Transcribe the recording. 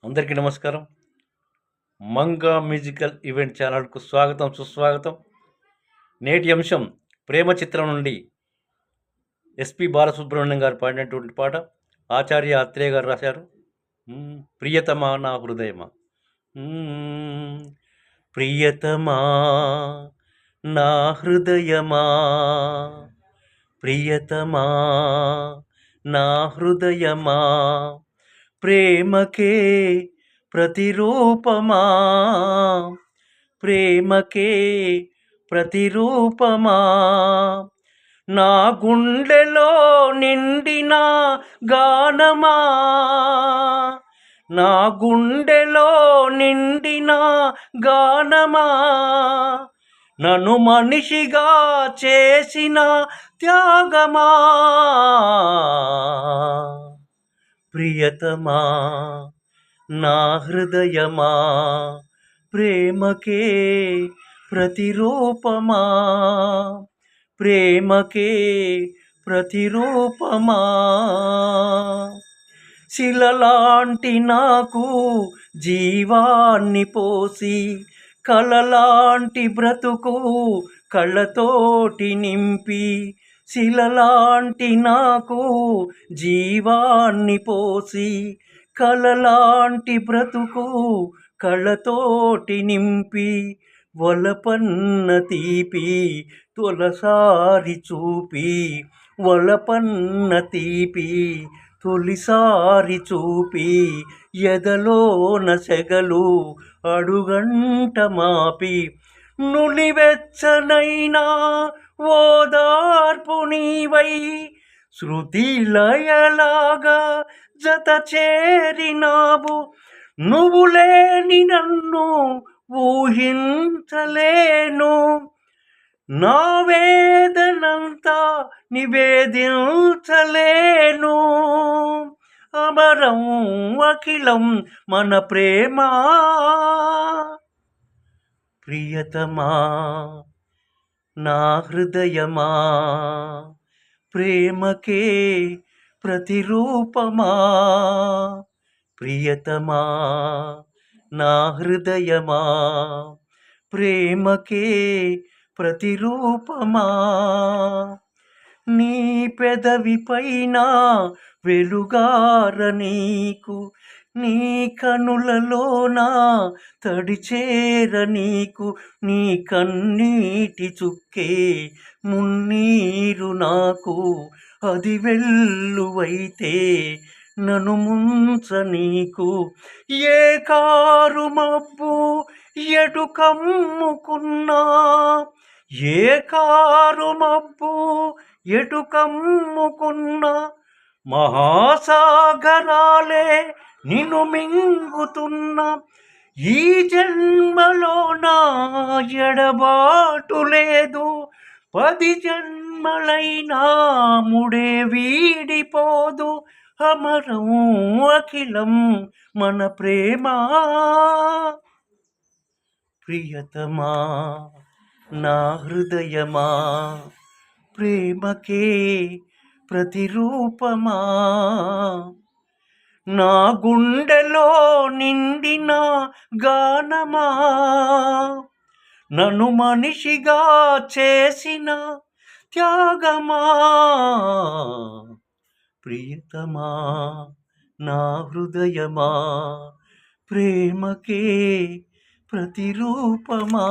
అందరికీ నమస్కారం. Manga musical event ఛానల్కు స్వాగతం, సుస్వాగతం. నేటి అంశం ప్రేమ చిత్రం నుండి ఎస్పి బాలసుబ్రహ్మణ్యం గారు పాడినటువంటి పాట. ఆచార్య అత్రేయ గారు రాశారు. ప్రియతమా నా హృదయమా, ప్రియతమా నా హృదయమా, ప్రియతమా నా హృదయమా, ప్రేమకే ప్రతిరూపమా, ప్రేమకే ప్రతిరూపమా, నా గుండెలో నిండిన గానమా, నా గుండెలో నిండిన గానమా, నన్ను మనిషిగా చేసిన త్యాగమా, ప్రియతమా నా హృదయమా, ప్రేమకే ప్రతిరూపమా, ప్రేమకే ప్రతిరూపమా, శిలలాంటి నాకు జీవాన్ని పోసి కలలాంటి బ్రతుకు కళ్ళతోటి నింపి, శిలలాంటి నాకు జీవాన్ని పోసి కలలాంటి బ్రతుకు కళ్ళతోటి నింపి, వలపన్న తీపి తొలసారి చూపి, వలపన్న తీపి తొలిసారి చూపి, ఎదలోన సెగలు అడుగంట మాపి, నులివెచ్చనైనా ఓదార్పు నీవై శృతి లయలాగా జత చేరినావు, నువ్వు లేని నన్ను ఊహించలేను, నా వేదనంతా నివేదించలేను, అమరం అఖిలం మన ప్రేమ, ప్రియతమా నా హృదయమా, ప్రేమకే ప్రతిరూపమా, ప్రియతమా నా హృదయమా, ప్రేమకే ప్రతిరూపమా, నీ పెదవి పైన వెలుగార నీకు, నీ కనులలోన తడిచేర నీకు, నీ కన్నీటి చుక్కే మున్నీరు నాకు, అది వెల్లువైతే నన్ను ముంచ నీకు, ఏ కారు మబ్బు ఎటు కమ్ముకున్నా, ఏ కారు మబ్బు ఎటు కమ్ముకున్నా, మహాసాగరాలే నిన్ను మింగుతున్నా, ఈ జన్మలో నా ఎడబాటు లేదు, 10 జన్మలైనా ముడే వీడిపోదు, అమరం అఖిలం మన ప్రేమ, ప్రియతమా నా హృదయమా, ప్రేమకే ప్రతిరూపమా, నా గుండెలో నిండిన గానమా, నన్ను మనిషిగా చేసిన త్యాగమా, ప్రియతమా నా హృదయమా, ప్రేమకే ప్రతిరూపమా.